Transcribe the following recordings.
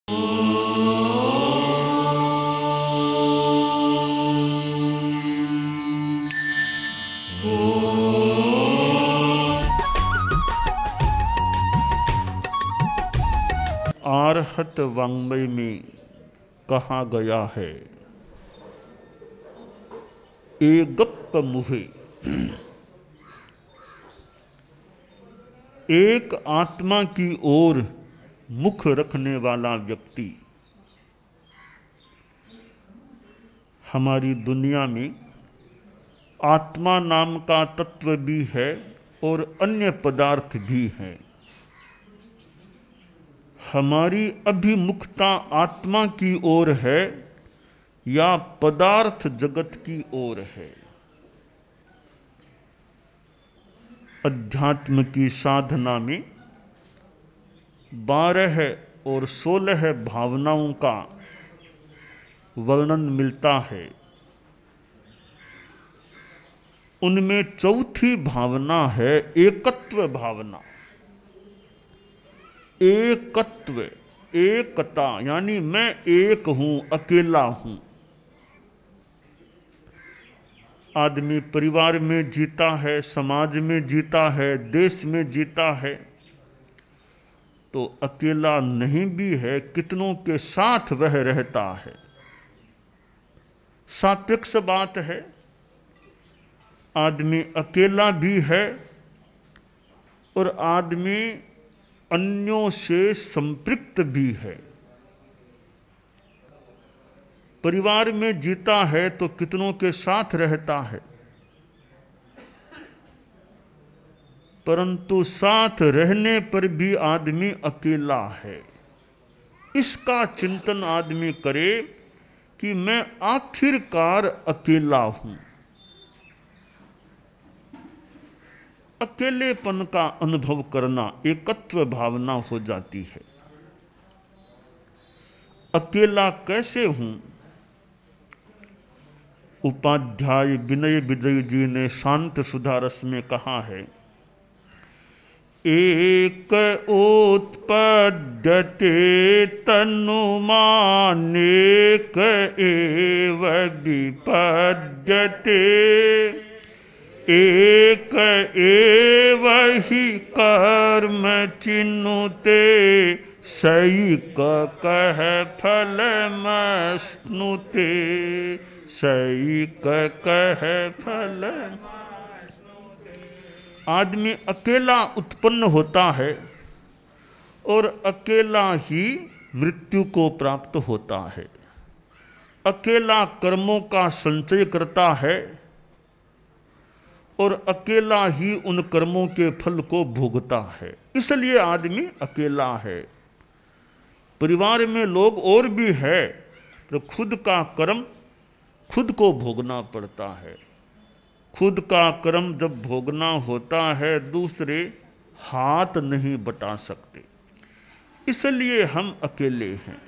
आर्हत वाङ्मय में कहा गया है, गप्प मुहे। एक आत्मा की ओर मुख रखने वाला व्यक्ति हमारी दुनिया में आत्मा नाम का तत्व भी है और अन्य पदार्थ भी हैं। हमारी अभिमुखता आत्मा की ओर है या पदार्थ जगत की ओर है। अध्यात्म की साधना में 12 और 16 भावनाओं का वर्णन मिलता है। उनमें चौथी भावना है एकत्व भावना। एकत्व, एकता, यानी मैं एक हूं, अकेला हूं। आदमी परिवार में जीता है, समाज में जीता है, देश में जीता है, तो अकेला नहीं भी है, कितनों के साथ वह रहता है। सापेक्ष बात है। आदमी अकेला भी है और आदमी अन्यों से संपृक्त भी है। परिवार में जीता है तो कितनों के साथ रहता है, परंतु साथ रहने पर भी आदमी अकेला है। इसका चिंतन आदमी करे कि मैं आखिरकार अकेला हूं। अकेलेपन का अनुभव करना एकत्व भावना हो जाती है। अकेला कैसे हूं? उपाध्याय विनय विजय जी ने शांत सुधा रस में कहा है, एक उत्पद्यते तनुमानेक एव विपद्यते, एक एव हि कर्म चिनुते, सैक कह फलमश्नुते, सैक कह फल। आदमी अकेला उत्पन्न होता है और अकेला ही मृत्यु को प्राप्त होता है। अकेला कर्मों का संचय करता है और अकेला ही उन कर्मों के फल को भोगता है। इसलिए आदमी अकेला है। परिवार में लोग और भी है तो खुद का कर्म खुद को भोगना पड़ता है। खुद का कर्म जब भोगना होता है, दूसरे हाथ नहीं बटा सकते। इसलिए हम अकेले हैं।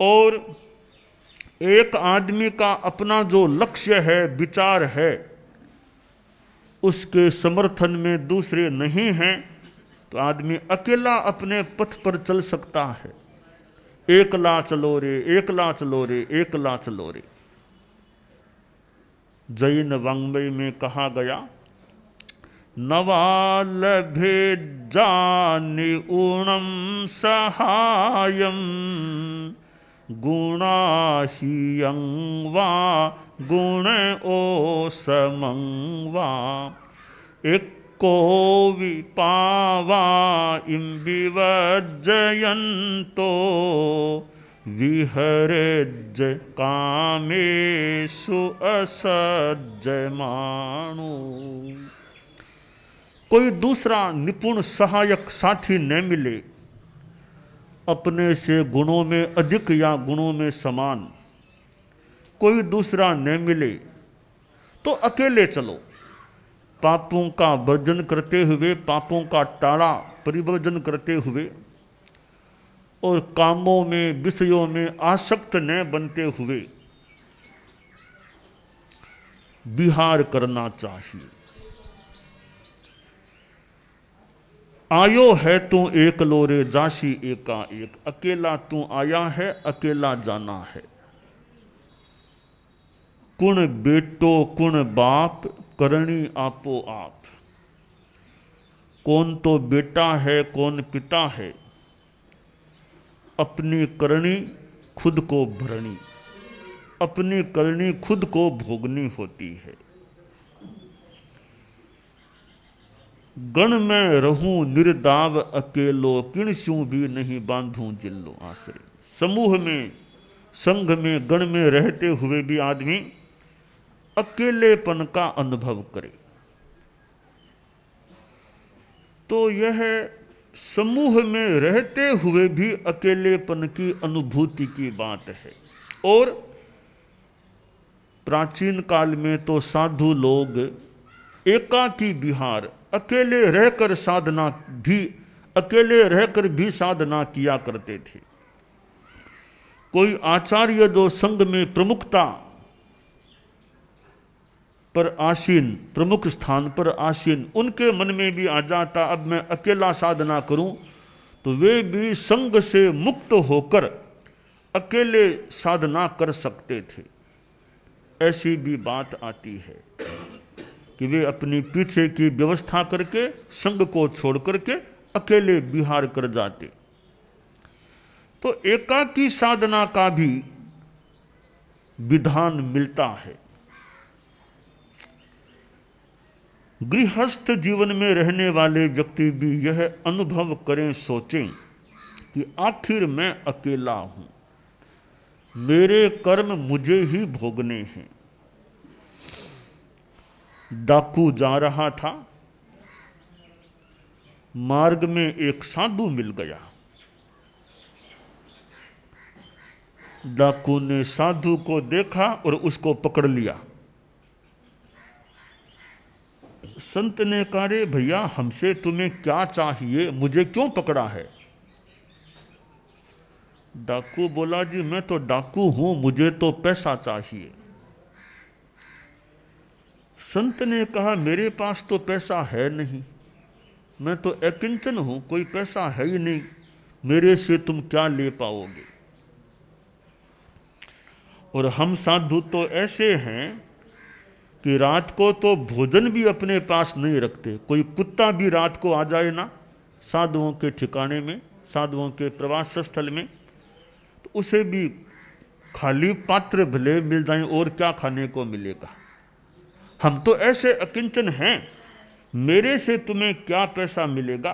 और एक आदमी का अपना जो लक्ष्य है, विचार है, उसके समर्थन में दूसरे नहीं हैं, तो आदमी अकेला अपने पथ पर चल सकता है। एकला चलो रे, एकला चलो रे, एकला चलो रे। जैन वाङ्मय में कहा गया, नवालभे जानि ऊणं सहायं, गुणाहियं वा गुण ओसमं वा, एको विपावा इं विवज्जयन्तो, विहरेज्ज कामेषु असज्जमानो। कोई दूसरा निपुण सहायक साथी न मिले, अपने से गुणों में अधिक या गुणों में समान कोई दूसरा न मिले, तो अकेले चलो। पापों का वर्जन करते हुए, पापों का टाड़ा परिवर्जन करते हुए, और कामों में, विषयों में आसक्त न बनते हुए विहार करना चाहिए। आयो है तू एक लोरे जासी एका एक, अकेला तू आया है अकेला जाना है। कुण बेटो कुण बाप करणी आपो आप, कौन तो बेटा है कौन पिता है, अपनी करनी खुद को भरनी, अपनी करनी खुद को भोगनी होती है। गण में रहूं निर्दाव अकेलो, किणस्यूं भी नहीं बांधूं जिल्लो आश्रय। समूह में, संघ में, गण में रहते हुए भी आदमी अकेलेपन का अनुभव करे, तो यह समूह में रहते हुए भी अकेलेपन की अनुभूति की बात है। और प्राचीन काल में तो साधु लोग एकाकी विहार, अकेले रहकर साधना भी, अकेले रहकर भी साधना किया करते थे। कोई आचार्य जो संघ में प्रमुखता पर आसीन, प्रमुख स्थान पर आसीन, उनके मन में भी आ जाता अब मैं अकेला साधना करूं, तो वे भी संघ से मुक्त होकर अकेले साधना कर सकते थे। ऐसी भी बात आती है कि वे अपनी पीछे की व्यवस्था करके संघ को छोड़ करके अकेले विहार कर जाते। तो एकाकी साधना का भी विधान मिलता है। गृहस्थ जीवन में रहने वाले व्यक्ति भी यह अनुभव करें, सोचें कि आखिर मैं अकेला हूं, मेरे कर्म मुझे ही भोगने हैं। डाकू जा रहा था, मार्ग में एक साधु मिल गया। डाकू ने साधु को देखा और उसको पकड़ लिया। संत ने कहा, रे भैया हमसे तुम्हें क्या चाहिए, मुझे क्यों पकड़ा है? डाकू बोला, जी मैं तो डाकू हूं, मुझे तो पैसा चाहिए। संत ने कहा, मेरे पास तो पैसा है नहीं, मैं तो अकिंचन हूं, कोई पैसा है ही नहीं, मेरे से तुम क्या ले पाओगे? और हम साधु तो ऐसे हैं कि रात को तो भोजन भी अपने पास नहीं रखते। कोई कुत्ता भी रात को आ जाए ना साधुओं के ठिकाने में, साधुओं के प्रवास स्थल में, तो उसे भी खाली पात्र भले मिल जाए और क्या खाने को मिलेगा। हम तो ऐसे अकिंचन हैं, मेरे से तुम्हें क्या पैसा मिलेगा?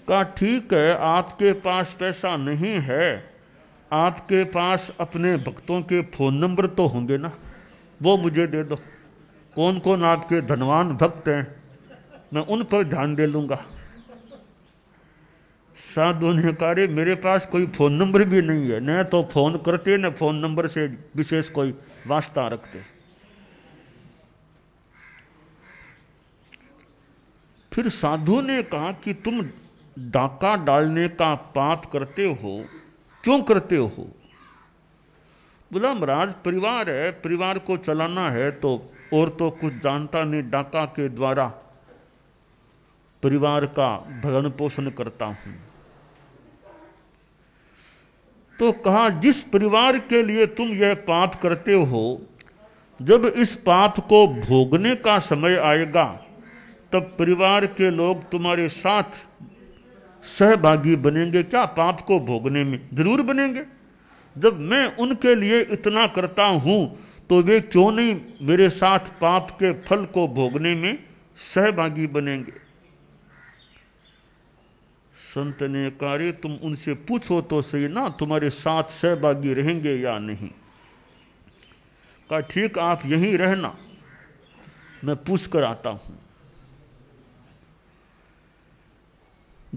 कहा ठीक है, आपके पास पैसा नहीं है, आपके पास अपने भक्तों के फोन नंबर तो होंगे ना, वो मुझे दे दो। कौन कौन आपके धनवान भक्त हैं, मैं उन पर ध्यान दे लूंगा। साधु ने कहा, रे मेरे पास कोई फोन नंबर भी नहीं है, न तो फोन करते न फोन नंबर से विशेष कोई वास्ता रखते। फिर साधु ने कहा कि तुम डाका डालने का पाप करते हो, क्यों करते हो? बोला, महाराज परिवार है, परिवार को चलाना है, तो और तो कुछ जानता नहीं, डाका के द्वारा परिवार का भरण पोषण करता हूं। तो कहा, जिस परिवार के लिए तुम यह पाप करते हो, जब इस पाप को भोगने का समय आएगा, तब परिवार के लोग तुम्हारे साथ सहभागी बनेंगे क्या? पाप को भोगने में जरूर बनेंगे। जब मैं उनके लिए इतना करता हूं, तो वे क्यों नहीं मेरे साथ पाप के फल को भोगने में सहभागी बनेंगे? संत ने कहा, रे तुम उनसे पूछो तो सही ना, तुम्हारे साथ सहभागी रहेंगे या नहीं। कहा ठीक, आप यहीं रहना, मैं पूछ कर आता हूं।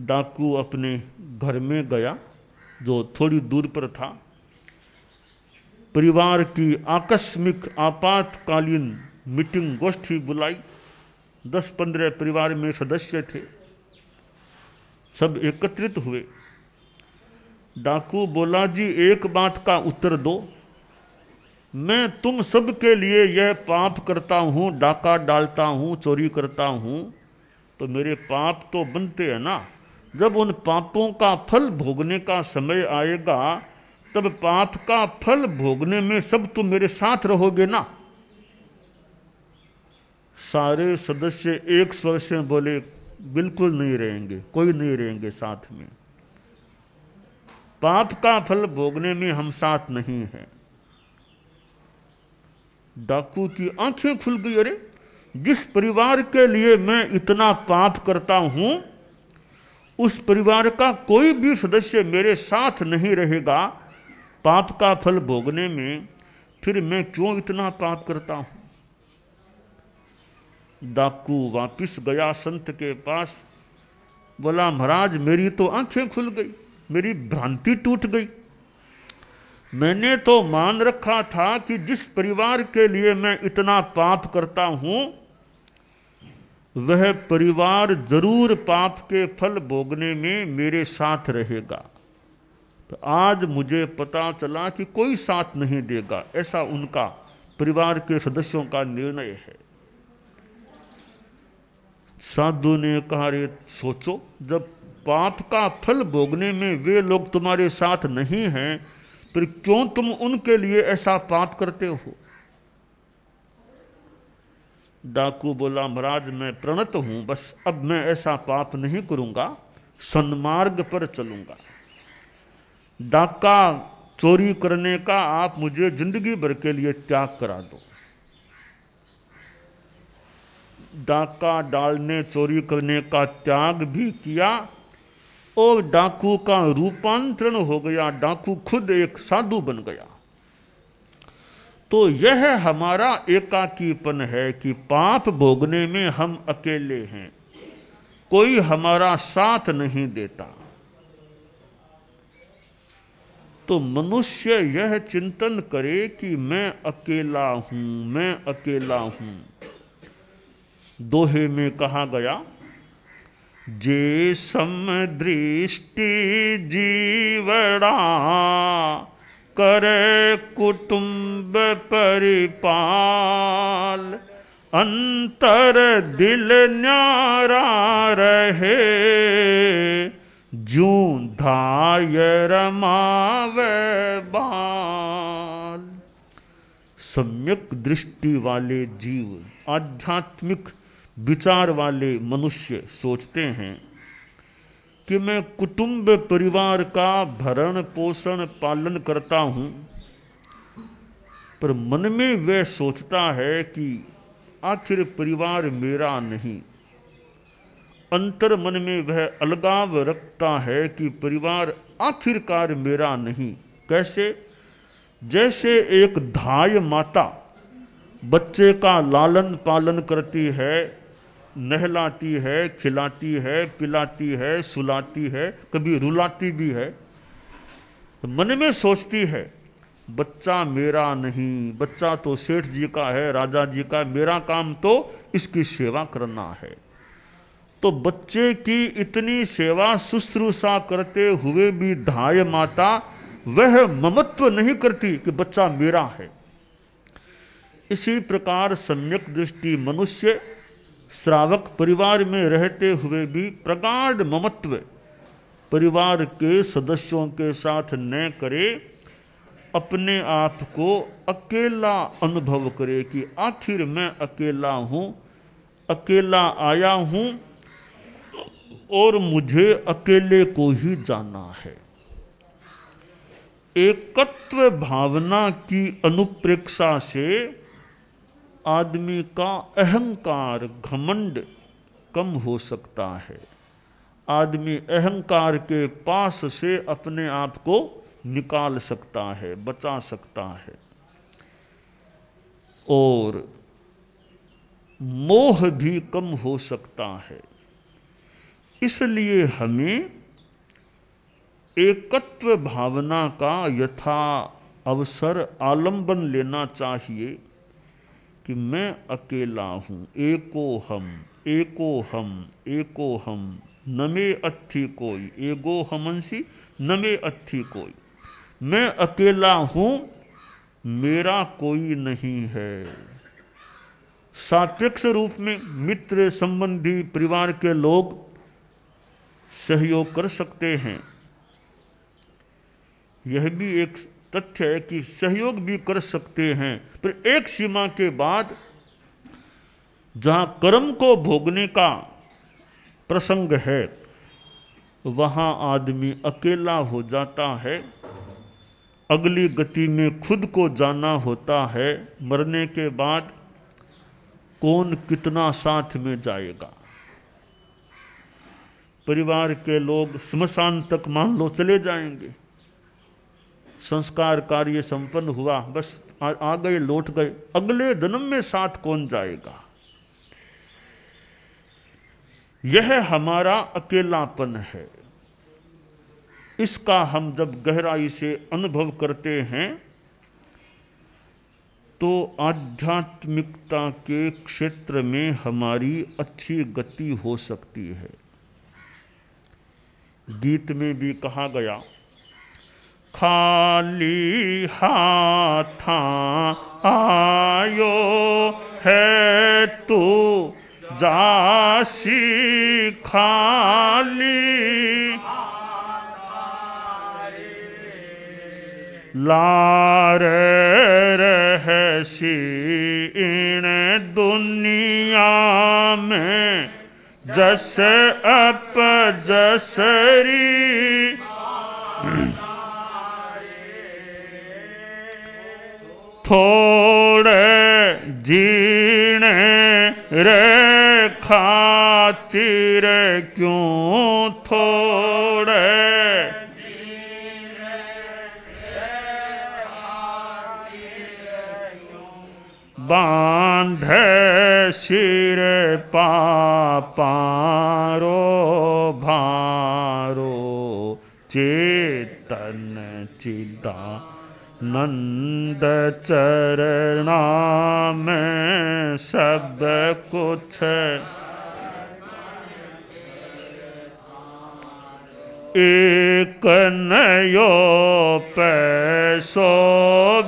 डाकू अपने घर में गया, जो थोड़ी दूर पर था। परिवार की आकस्मिक आपातकालीन मीटिंग गोष्ठी बुलाई। 10-15 परिवार में सदस्य थे, सब एकत्रित हुए। डाकू बोला, जी एक बात का उत्तर दो, मैं तुम सब के लिए यह पाप करता हूं, डाका डालता हूं, चोरी करता हूं, तो मेरे पाप तो बनते हैं ना। जब उन पापों का फल भोगने का समय आएगा, तब पाप का फल भोगने में सब तुम मेरे साथ रहोगे ना। सारे सदस्य एक स्वर से बोले, बिल्कुल नहीं रहेंगे, कोई नहीं रहेंगे साथ में। पाप का फल भोगने में हम साथ नहीं हैं। डाकू की आंखें खुल गई। अरे, जिस परिवार के लिए मैं इतना पाप करता हूं, उस परिवार का कोई भी सदस्य मेरे साथ नहीं रहेगा पाप का फल भोगने में, फिर मैं क्यों इतना पाप करता हूं। डाकू वापिस गया संत के पास, बोला, महाराज मेरी तो आंखें खुल गई, मेरी भ्रांति टूट गई। मैंने तो मान रखा था कि जिस परिवार के लिए मैं इतना पाप करता हूं, वह परिवार जरूर पाप के फल भोगने में मेरे साथ रहेगा। तो आज मुझे पता चला कि कोई साथ नहीं देगा, ऐसा उनका परिवार के सदस्यों का निर्णय है। साधु ने कहा, रे सोचो, जब पाप का फल भोगने में वे लोग तुम्हारे साथ नहीं हैं, फिर क्यों तुम उनके लिए ऐसा पाप करते हो। डाकू बोला, महाराज मैं प्रणत हूं, बस अब मैं ऐसा पाप नहीं करूंगा, सन्मार्ग पर चलूंगा। डाका चोरी करने का आप मुझे जिंदगी भर के लिए त्याग करा दो। डाका डालने चोरी करने का त्याग भी किया और डाकू का रूपांतरण हो गया। डाकू खुद एक साधु बन गया। तो यह हमारा एकाकीपन है कि पाप भोगने में हम अकेले हैं, कोई हमारा साथ नहीं देता। तो मनुष्य यह चिंतन करे कि मैं अकेला हूं, मैं अकेला हूं। दोहे में कहा गया, जे समदृष्टि जीवड़ा करे कुटुंब परिपाल, अंतर दिल न्यारा रहे, जूं धाय रमावे बाल। सम्यक दृष्टि वाले जीव, आध्यात्मिक विचार वाले मनुष्य सोचते हैं कि मैं कुटुंब परिवार का भरण पोषण पालन करता हूं, पर मन में वह सोचता है कि आखिर परिवार मेरा नहीं। अंतर मन में वह अलगाव रखता है कि परिवार आखिरकार मेरा नहीं। कैसे? जैसे एक धाय माता बच्चे का लालन पालन करती है, नहलाती है, खिलाती है, पिलाती है, सुलाती है, कभी रुलाती भी है। तो मन में सोचती है बच्चा मेरा नहीं, बच्चा तो सेठ जी का है, राजा जी का, मेरा काम तो इसकी सेवा करना है। तो बच्चे की इतनी सेवा शुश्रूषा करते हुए भी धाय माता वह ममत्व नहीं करती कि बच्चा मेरा है। इसी प्रकार सम्यक दृष्टि मनुष्य श्रावक परिवार में रहते हुए भी प्रगाढ़ ममत्व परिवार के सदस्यों के साथ न करे, अपने आप को अकेला अनुभव करे कि आखिर मैं अकेला हूं, अकेला आया हूं और मुझे अकेले को ही जाना है। एकत्व भावना की अनुप्रेक्षा से आदमी का अहंकार, घमंड कम हो सकता है। आदमी अहंकार के पास से अपने आप को निकाल सकता है, बचा सकता है। और मोह भी कम हो सकता है। इसलिए हमें एकत्व भावना का यथा अवसर आलंबन लेना चाहिए कि मैं अकेला हूं, एको हम, एको हम, एको हम, न में अथी कोई, एगो हमंसी न में अथी कोई। मैं अकेला हूं, मेरा कोई नहीं है। सापेक्ष रूप में मित्र संबंधी परिवार के लोग सहयोग कर सकते हैं। यह भी एक तथ्य है कि सहयोग भी कर सकते हैं, पर एक सीमा के बाद जहां कर्म को भोगने का प्रसंग है वहां आदमी अकेला हो जाता है। अगली गति में खुद को जाना होता है। मरने के बाद कौन कितना साथ में जाएगा। परिवार के लोग श्मशान तक मान लो चले जाएंगे, संस्कार कार्य संपन्न हुआ, बस आ गए, लौट गए, अगले जन्म में साथ कौन जाएगा। यह हमारा अकेलापन है। इसका हम जब गहराई से अनुभव करते हैं तो आध्यात्मिकता के क्षेत्र में हमारी अच्छी गति हो सकती है। गीत में भी कहा गया, खाली हाथा आयो है तू जासी खाली, लार रहसी इन दुनिया में जस अप जसरी, थोड़े जीने रे खातिर क्यों थोड़े, बांधे सिर पापारो भारो, चेतन चिदा नंद चरणा में सब कुछ, एक नयो पैसो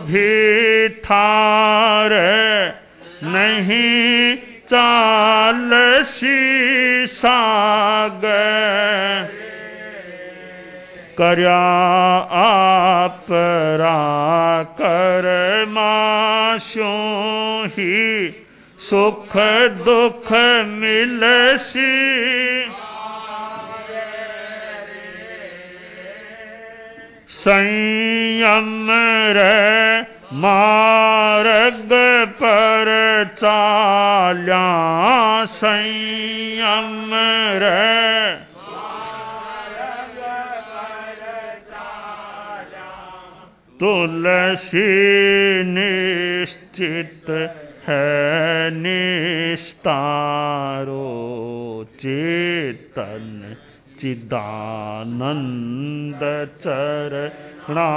भी थार नहीं चालसी साग, कर्या आप कर माशों ही सुख दुख मिलसी, संयम रे मार्ग पर चाल्या, संयम रे तुलसी निश्चित है निस्तारो, चेतन चिदानंद चरणा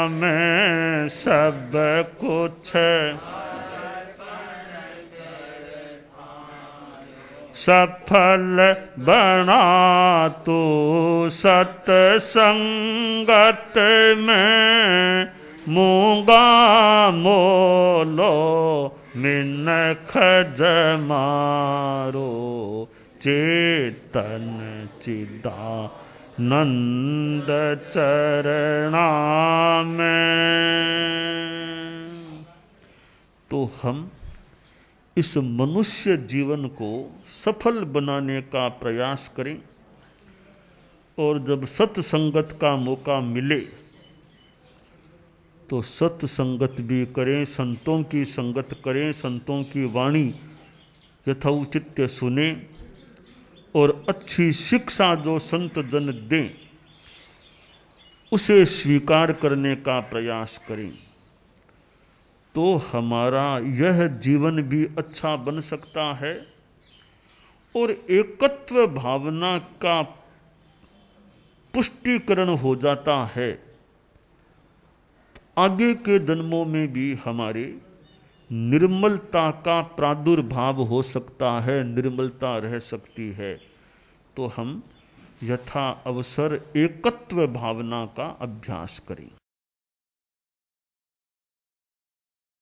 में सब कुछ, सफल बना तू सत्संगत में, मूंगा मोलो मिनख जमारो, चेतन चिदानंद चरणा में। तो हम इस मनुष्य जीवन को सफल बनाने का प्रयास करें और जब सत्संगत का मौका मिले तो सत्संगत भी करें, संतों की संगत करें, संतों की वाणी यथोचित सुने और अच्छी शिक्षा जो संत जन दें उसे स्वीकार करने का प्रयास करें, तो हमारा यह जीवन भी अच्छा बन सकता है और एकत्व भावना का पुष्टिकरण हो जाता है। आगे के जन्मों में भी हमारे निर्मलता का प्रादुर्भाव हो सकता है, निर्मलता रह सकती है। तो हम यथा अवसर एकत्व भावना का अभ्यास करें।